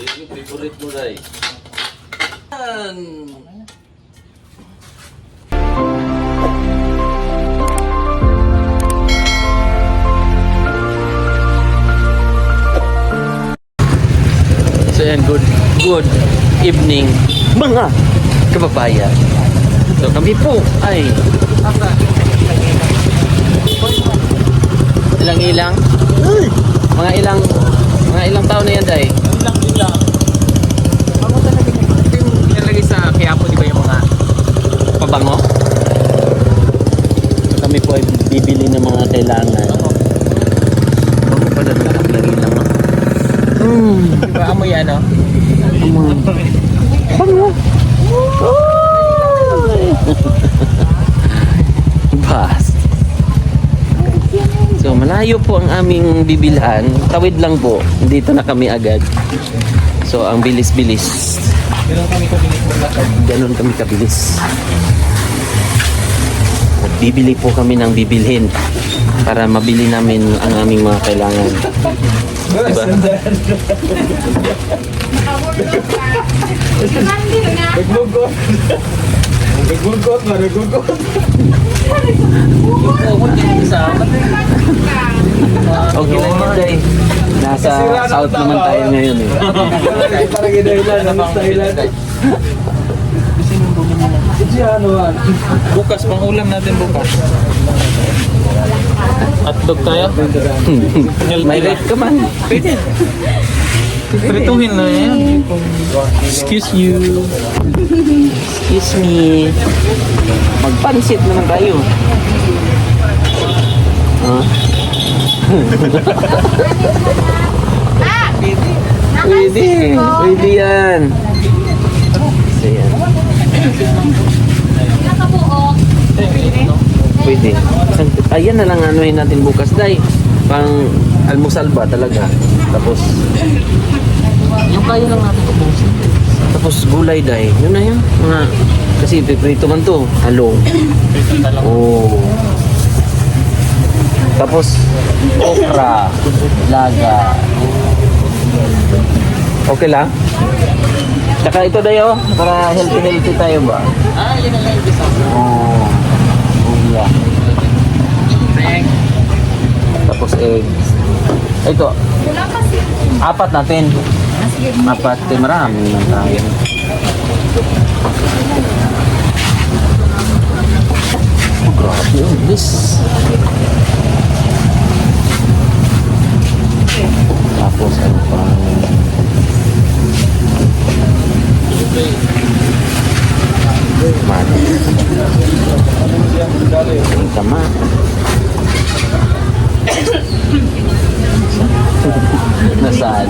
Yung favorite mo, Day. Yan. So yan, good evening mga kababayan. So kami po ay ilang mga ilang taon na yan, Day? Ilang. Ano talaga ito yung nilalagay sa Quiapo, di ba yung mga Pabango? So kami po ay bibili ng mga kailangan. Bago pala nagkaklari lang. di ba amoy ano? Bango! Bas. So malayo po ang aming bibilhan. Tawid lang po. Dito na kami agad. So ang bilis-bilis. Ganun kami kabilis maglakad. Ganon kami kabilis. At bibili po kami ng bibilhin para mabili namin ang aming mga kailangan. Diba? Naglugot. Okay lang yun, Day. Nasa south naman tayo ngayon eh. Parang idahilan, namistahilan. Bukas, pang ulam natin bukas. Hotdog tayo? May rate ka man. Pwede. Prituhin na yan. Excuse you. Excuse me. Magpansit naman tayo. Huh? Pwede. Pwede yan. So yan. Pwede. Ayan na lang anuhin natin bukas, Day. Pang almusal ba talaga? Tapos yung kaya lang natin ubusin. Tapos gulay, Day. Yun na yun. Mga, kasi piprito man to. Halong. Oh. Tapos okra, laga. Okay lang? Tsaka ito, Day, oh. Para healthy tayo ba? Yun na lang yung bisa. Oh. Oh, yeah. Tapos eggs. Ito. Apat natin. Apat. Marami naman tayo. Oh, grabe yun. This. Tapos ano pa? Mati. Ang tama. Nasaan?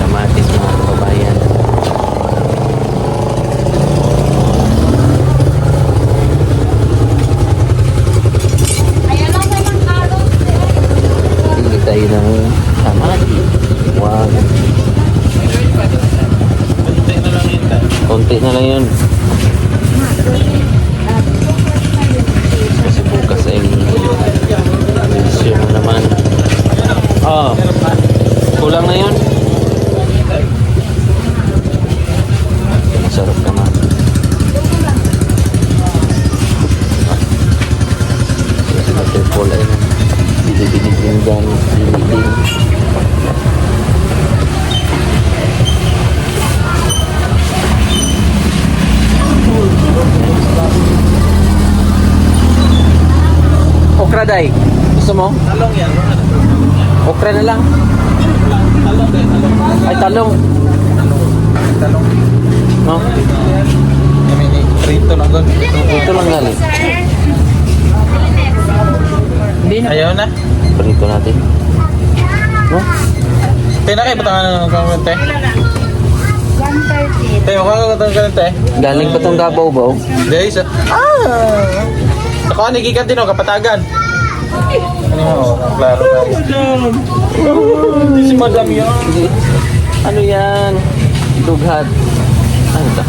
Kamatis, mga kababayan. Pili tayo ng kamatis. Wow. Konti na lang yun. Kasi bukas ay mission naman. Oh, kulang na yun. Masarap naman. Kasi natin pula yun. Bili-binig yung dyan. Bili-binig. Okra, Day. Gusto mo? Talong yan. Okra na lang. Talong din. Ay, talong. Talong. No? Prito lang doon. Ito lang galing. Hindi na. Ayaw na. Prito natin. No? Tayo na kayo, batangan ng kamute. 130. Tayo, makakatang kamute. Galing pa tong Davao ba? Dahil isa. Sa kuha, nagigan din o, kapatagan. Ano mo, klaro na. Hindi si Madam yun. Ano yan? Dughat. Ano ito?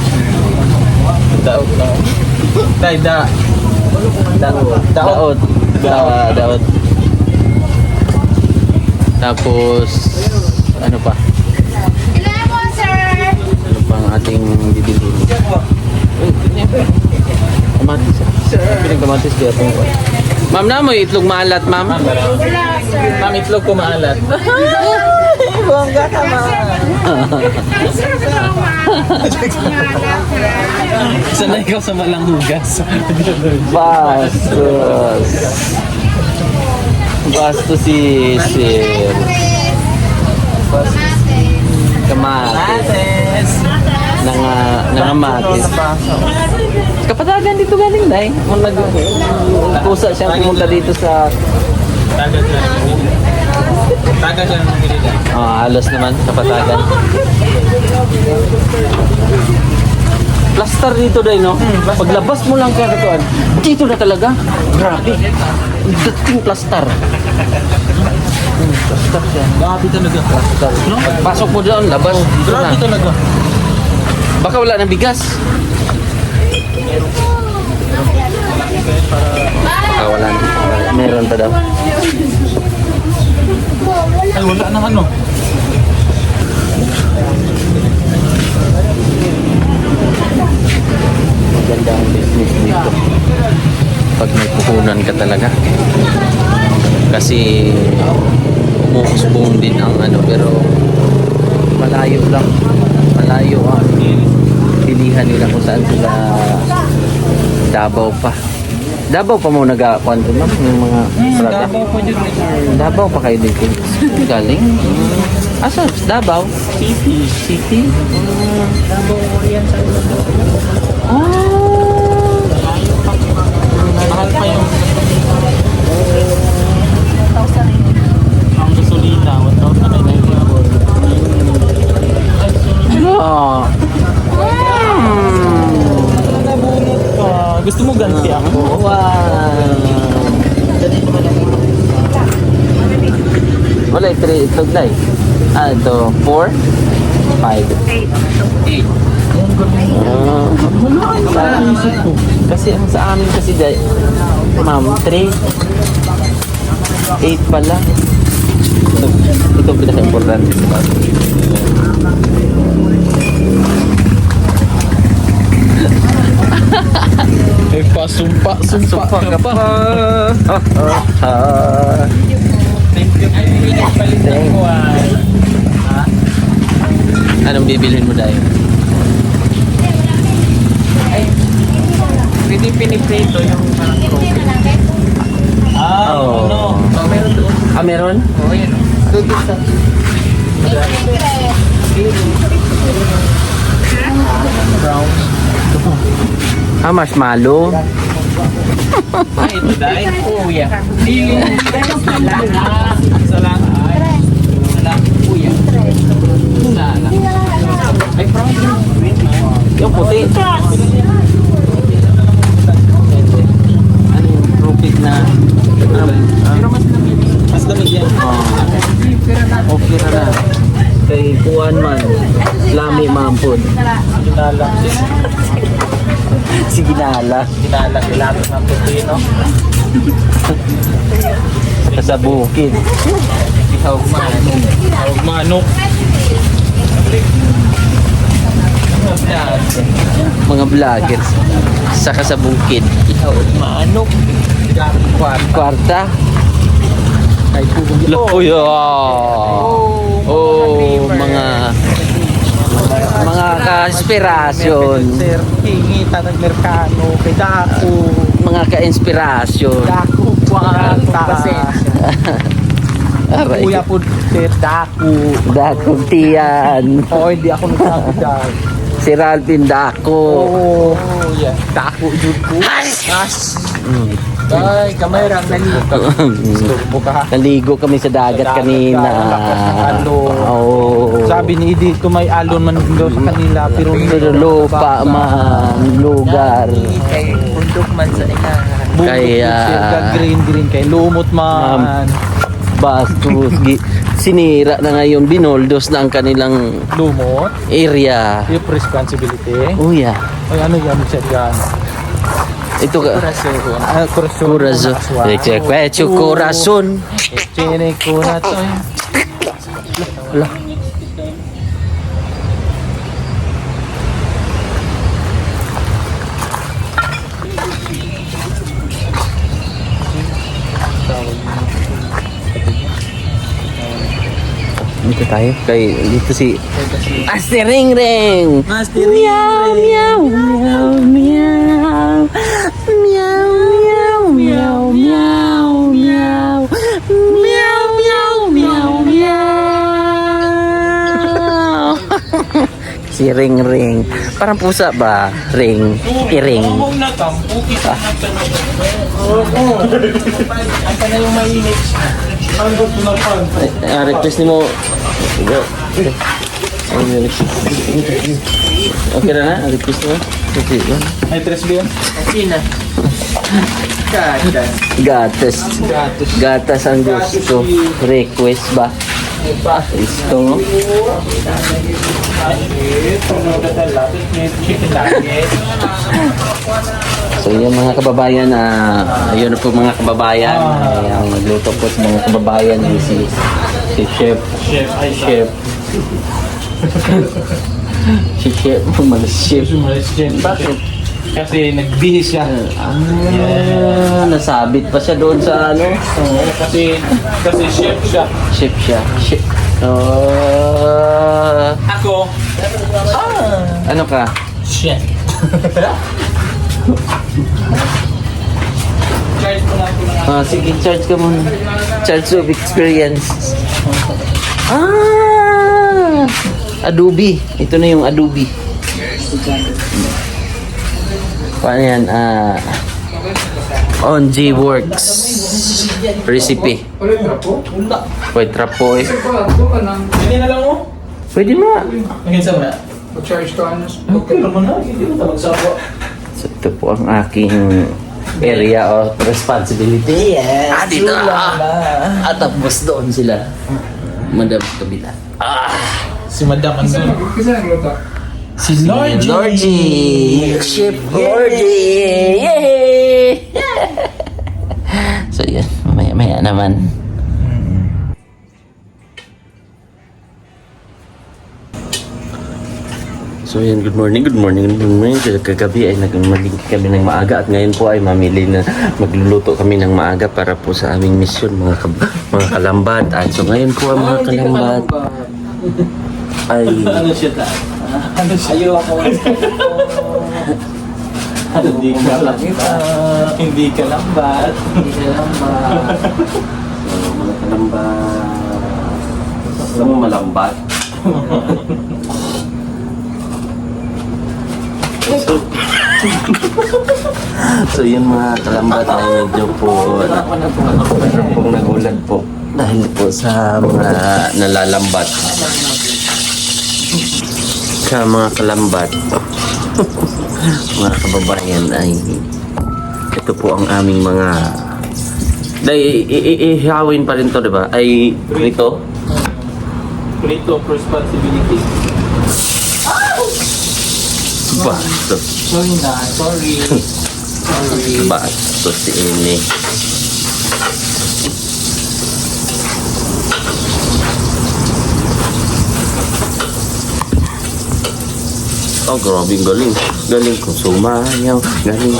Daot na. Day, da. Daot. Daot. Daot. Tapos, ano pa? Ano pa ang ating bibilhin? Kamatis. Pinagkamatis kaya itong pa. Ma'am na mo, itlog maalat, ma'am. Ma'am, itlog ko maalat. Bongga ka, Sanay ikaw sa malang hugas. Bastos. Bastos si Sir. Kamatis. Nangamatis. Kapatagan dito galing na eh. Kung nagpusa siyang pumunta dito sa... Taga siya ng pinila. halos naman, kapatagan. Plaster dito dahil, no? Paglabas mo lang kaya katuan, dito na talaga. Grabe. Dating plaster. Plaster siya. Grabe talaga. Plaster. Pagpasok mo doon, labas. Dito na. Grabe talaga. Baka wala ng bigas. Baka wala. Meron pa daw. Ay, wala naman, no? Maganda ang business dito. Pag may puhunan ka talaga. Kasi umuusbong din ang ano, pero malayo lang. Malayo ang bilihan nila kung saan sila. Davao pa. Davao pa mo nag-kwanto, ma'am, yung mga product. Davao po dyan. Davao pa kayo dito. Galing. Asa? Davao? City. City? Davao yan sa mahal pa yung ang gasolina, 1,994. Ah. Nabunot ka. Gusto mo ganti ako? Wow. Wala, 3 itlog na eh. Ito, 4, 5, 8. Kasi ang sa amin kasi ma'am, 3, 8 pala. Ito pinaka-importante sa bago. Eh, sumpa ka pa. Thank you. Palitan ko ay. Anong bibilhin mo dahil? Pwede piniprito yung parang coffee. Oo. Ano? Meron doon. Meron? Oo, yan. Doon sa... Brown. Marshmallow. Ay, ito dahil. Kuya. Feeling. Salang. Kuya. Salang. Ay, brown. Yung puti. Ano yung rupit na? Pero mas lamig yan. Okay na na. Kay kuwan man. Lami mampod. Ginala. Si Ginala. Ginala. Ilato ng putino. Sa bukid. Ihawag manok. Ihawag manok. Mga vloggers. Saka sa bukid. Ihawag manok. Kwarta. Ay, pugong. Uy, mga ka-inspirasyon. Sir, hingita ng merkano. Kay Daku. Mga ka-inspirasyon. Daku. Kwarta. Aray. Kuya po, Sir Daku. Dakong tiyan. Hindi ako nagsabi dahil. Si Ralphin Dako. Oh, yeah. Daku, Jud ko. As. Ay, kamay ram nalito. Turbo ka. Naligo kami sa dagat Sa dagat kanina. ka, lakas ng alon. Oo. Sabi ni Edith, kung may alon man daw sa kanila, pero Pero lupa man, lugar. Kay bundok man sa ina. Kaya- green kay lumot man. Bastos. Sinira na ngayon, binoldos na ang kanilang Lumot. area. Yung responsibility. Oh yeah. Ay, ano yan siya dyan? Ito ka. Corazon. Corazon. Leche, kwecho, corazon. Chine ko na to. Ala. Dito tayo. Kay dito si Master Ring Ring. Master Meow meow meow meow. Meow meow meow meow meow. Meow meow meow meow. Si Ring Ring. Parang pusa ba? Ring. I-ring. Huwag na tampo. Kita na Oo. Asa na yung mainit? Ang gusto na pan. Request ni mo. Okay na na? Request mo? Okay. Ay, tres ba yan? Sina? Kada. Gatas. Gatos. Gatas ang gusto. Request ba? Gusto mo? Ito na dadalapit. May chicken nugget. So yan mga kababayan, ayun na po mga kababayan. Ay, ang nagluto po sa mga kababayan ay si Chef. Chef. Ay, Chef. Si Chef. Mag-chef. Sumalis dyan. Bakit? Kasi nagbihis siya. Nasabit pa siya doon sa ano? Oo, kasi chef siya. Chef siya. Chef. Ako. Ano ka? Chef. Charge mo na ako na. Sige, charge ka muna. Charge of experience. Adobe. Ito na yung Adobe. Paano yan? On G-Works. Recipe. Pwede trapo eh. Hindi na lang mo. Pwede na. Ngayon sa mga. Mag-charge ka ano? Okay naman na. Hindi mo talagang sapo. So, ito po ang aking area of responsibility. Yes. Dito. At tapos doon sila. Madam kabila. Si Madam Anson. Kasi nagluto. Si Lord. Lorgie! Chef Lorgie! Yay! So yun, mamaya-maya naman. So yun, good morning. Kagabi ay nagmalingki kami ng maaga at ngayon po ay mamili na magluluto kami ng maaga para po sa aming misyon, mga kalambat. At so ngayon po ang mga kalambat ay Ano siya ta? Ano siya? Ayoko. Hindi ka lang Hindi ka lambat. mga kalambat. Alam mo malambat? So yun mga kalambat ay medyo po meron pong nagulat po dahil po sa mga nalalambat sa mga kalambat mga kababayan ay ito po ang aming mga dahil ihawin pa rin to, diba? Ay rito Prito of responsibility. bastos Sorry na. Sorry. bastos si ini. Oh, grabe, galing. Galing kong sumayaw. Galing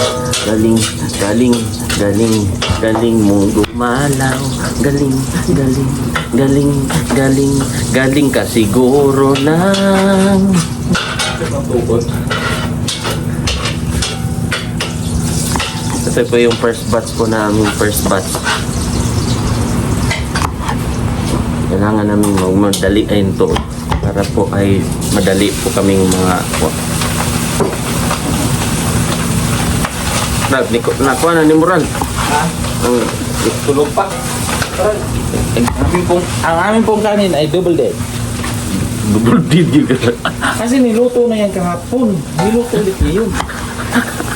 mong gumalaw. Galing ka siguro ng... Ito po yung first batch po namin, first batch. Kailangan namin magmadali ayun to para po ay madali po kaming mga nakuha na ni Moran. Ang Tulog pa. Ang aming pong kanin ay double dead. double did yun. Kasi niluto na yan kahapon. Niluto ulit yun.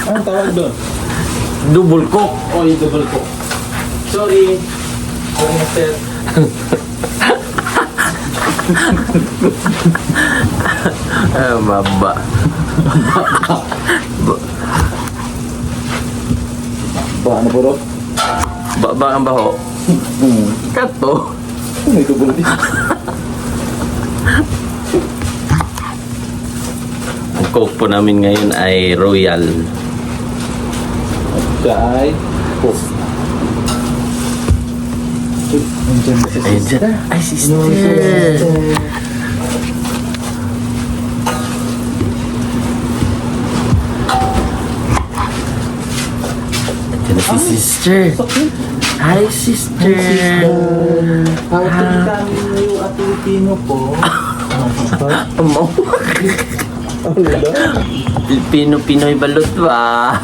Anong tawag doon? Double cook. Oh, yung double cook. Sorry. Sorry, master. Maba. Ba, ano po doon? Ba ang baho. Kato. May double dead. Ang coke po namin ngayon ay Royal. Kay Cook. Ayun dyan. Ay, sister. Ito na si sister. Hi, sister. Ang kami yung Pilipino po. Amo. Pilipino-Pinoy balot ba?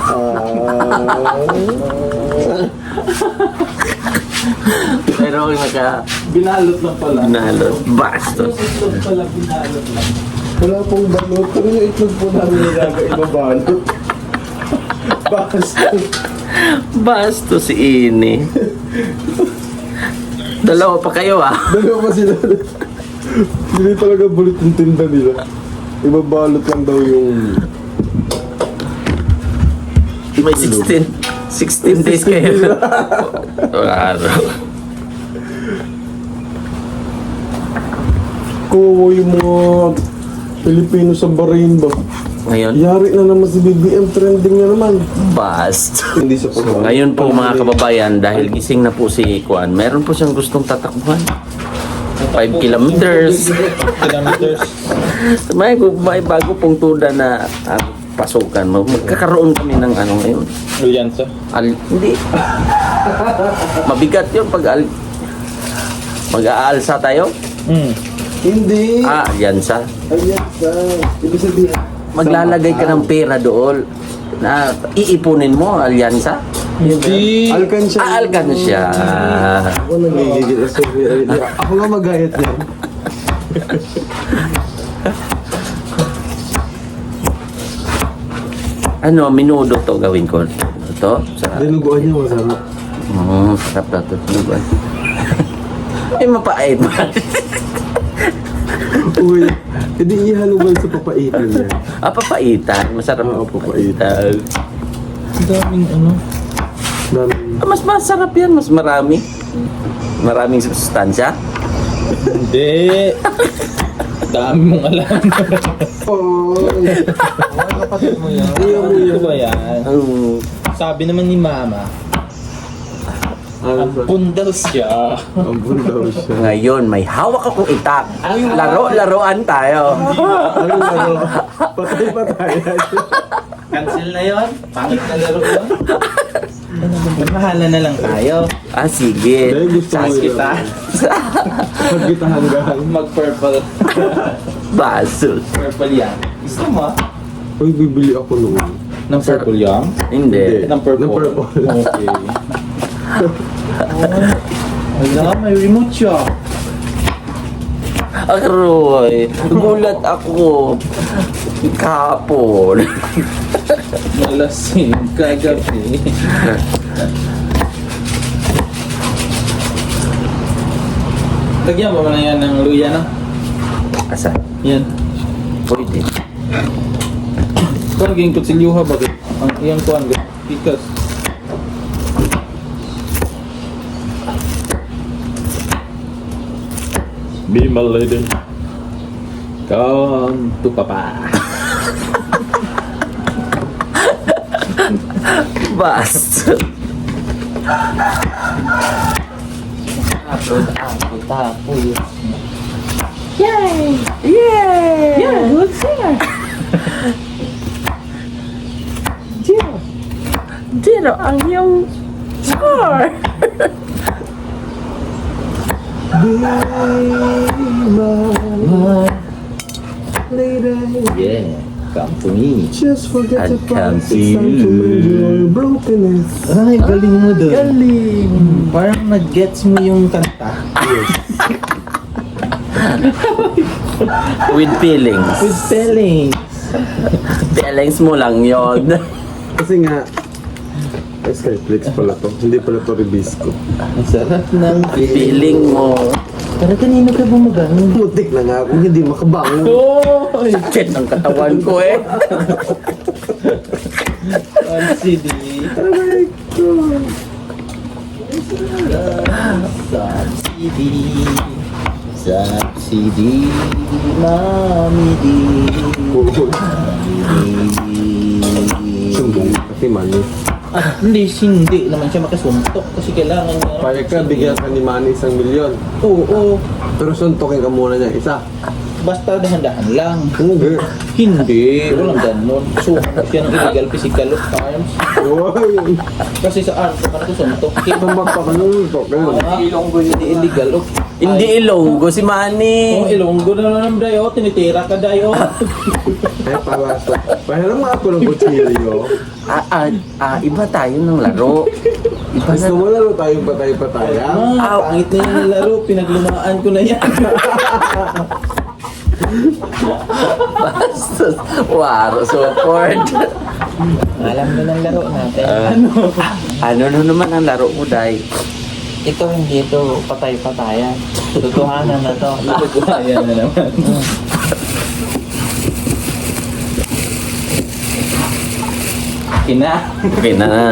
Pero naka Binalot lang pala. nalot. Bastos. Itlog pala, binalot lang. Wala pong balot. Pero yung itlog po namin nilagay ibabalot. Basta. Bastos si Ini. Dalawa pa kayo ah. Dalawa pa sila. Hindi talaga balot yung tinda nila. Ibabalot lang daw yung... May 16 days kayo. Araw. Kuwawa yung mga Pilipino sa Bahrain ba? Ngayon, Yari na naman si BBM, trending na naman. bast. Hindi sa pag- Ngayon po mga kababayan, dahil gising na po si Kuan, meron po siyang gustong tatakbuhan. 5 kilometers. Kilometers. May bago pong tuda na pasukan. Magkakaroon kami ng ano ngayon. Alyansa. Hindi. Mabigat yun pag mag-aalsa tayo. Hindi. Alyansa. Ayan sa... Ibig sabihin... Maglalagay ka ng pera doon na iipunin mo, alyansa. Hindi. Alkansya. Alkansya. Ako nagigigil. Sorry. Ako nga magayat yan. Ano, minudo to gawin ko. Ito, sa... Dinuguan niya masarap. Sarap na ito. Dinuguan. Ay, mapait man. Uy, hindi ihalugan sa papaitin yan. Papaitan. Masarap Oo, papaitan. Ang daming ano. Dami. Mas masarap yan. Mas marami. Maraming sustansya. Hindi. Dami mong alam. Oy. Kapatid mo yan. Iya mo yan. Ano ba yan? Sabi naman ni Mama, Ano ba? ampun daw siya. Ampun daw siya. Ngayon, may hawak akong itak. Laro-laroan tayo. Ano laro? Patay-patay. Cancel na yon. Pangit na laro yun. Mahala na lang tayo. Sige. Dahil gusto mo Sas yun. kita. Pag kita hanggang. Mag-purple. Basul. Purple yan. Gusto mo? Uy, bibili ako noon. Ng purple yan? Hindi. Ng purple. Ng purple. Okay. Wala, may remote siya. Aroy, gulat ako. Kahapon. Malasing kagabi. Lagyan mo na yan ng luya na. Asa? Yan. Pwede. Kung naging kutsilyuha bakit? Ang iyang kuhan ka. Pikas. Be my lady. Come to papa. Bast. Tapo yun. Yay! Yeah, good singer. Zero ang iyong score. Yeah, come to me. Just forget I'd the come past. to It's time to you. mend your brokenness. Ay, galing mo doon. Galing. Parang nag-gets mo yung kanta. With feelings. With spelling. Feelings mo lang yon. Kasi nga, Skyflix pala to. Hindi pala to Ribisco. Ang sarap ng Feeling mo. Pero kanino ka bumagang? Putik na nga kung hindi makabangon. Oy! Sakit ng katawan ko eh. Ang CD. Aray ko. Sa CD. Subsidy, Mami D. Sumbong kasi Manny. Hindi naman siya makasuntok kasi kailangan niya. Payag ka, bigyan ka ni Manny 1 milyon. Oo, Pero suntokin ka muna niya isa. basta dahan-dahan lang. Hindi. Hindi, walang ganon. So, siya ng illegal physical crimes. Uy! Kasi sa arko ka nakasuntok. Tumbak pa ka nung suntokin. Ilonggo hindi illegal. Oh. Hindi Ilonggo si Manny. Oh, Ilonggo na naman dayo. Tinitira ka dayo. Ay, palasa. Pahiram nga ako ng kutsilyo. Iba tayo ng laro. Iba Gusto mo laro tayong patay-pataya? Pangit na yung laro. Pinaglumaan ko na yan. Bastos. Waro support. Alam mo ng laro natin. Ano naman ang laro mo, Day? Ito hindi ito patay-patayan. Tutuhanan na to. Tutuhanan na naman. Kina. Okay na.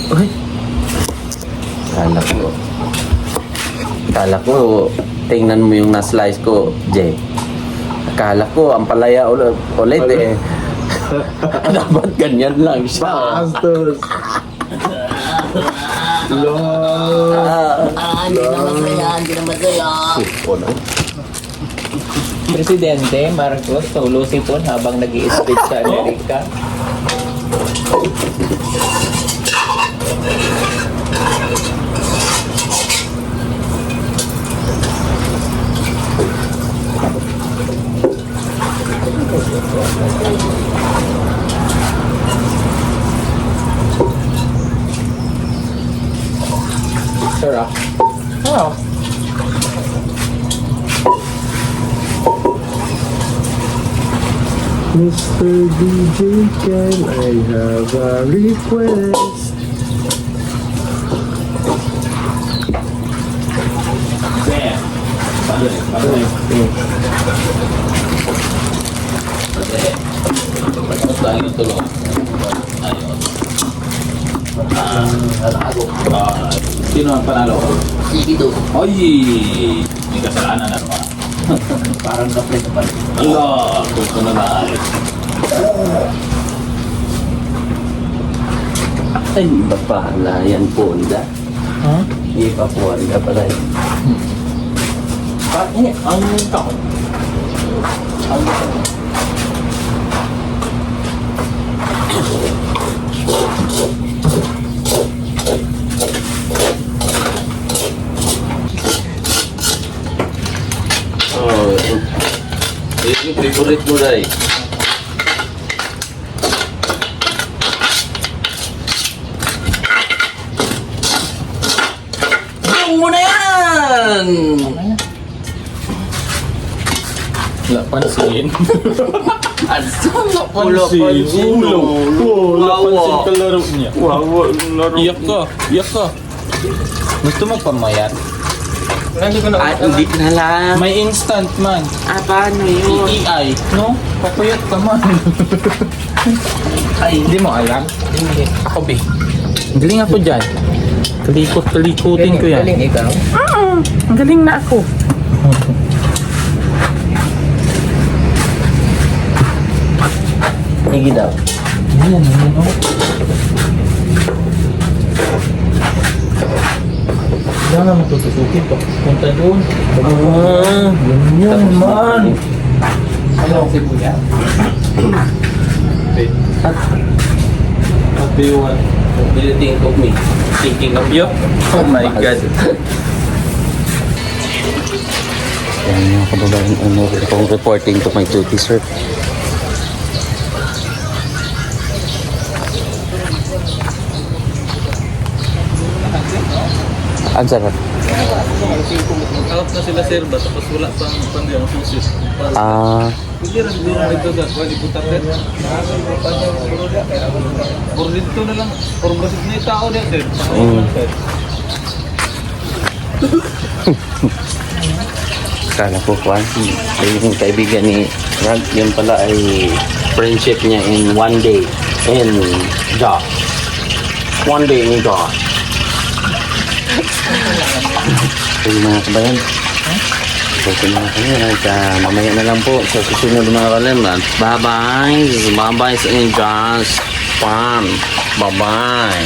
Uy. Kala ko, tingnan mo yung na-slice ko, Jay. Akala ko, ang palaya ulit eh. Dapat ganyan lang siya. Bastos! Lord! Hindi naman kaya, hindi naman kaya. Presidente Marcos tulusipon habang nag-i-speech sa Amerika. Sarap. Oh. Mr. DJ, can I have a request? Sino ang panalo? Sige do. Oy! May kasalanan na naman. Parang kapre sa palit. Allah! Gusto na na. Ay, iba pa. Layan po, Onda. Ha? Iba po, Onda pa rin. Bakit? Ano yung takot? Oh, yung favorite mo, Day. Yung mo na yan! Wala pansin. Asan na Wala pansin. Wala pansin ka laro niya. Wow, laro. Iyak ka. Iyak ka. Gusto mo pamayat? Hindi na lang. May instant man. Paano yun? EI. No? Papayat ka man. Ay, hindi mo alam? Hindi. Ako, be. Galing ako dyan. Kalikutin ko yan. Galing ikaw? Ang galing na ako. Higi daw. Ayan, ayan, oh. Wala naman tutusukin pa. Punta doon. Yun man. Ano si Buya? What do you want? What do you think of me? Thinking of you? Oh my God. Yan mga kababayan, ano, itong reporting to my duty, sir. Ang sarap. Out na sila sir ba? Tapos wala pang pandiyang susit. Hindi rin ito sa kuha. Iputak din. Puro dito na lang. Puro basit na yung tao din. Kala ko kuhan. Yung kaibigan ni Rag, yun pala ay friendship niya in one day. enjoy. One day enjoy. Sige mga kabayan. Sige mga kabayan. At mamaya na lang po sa susunod mga kabayan. At bye-bye. Bye-bye sa inyo. Just fun. Bye-bye.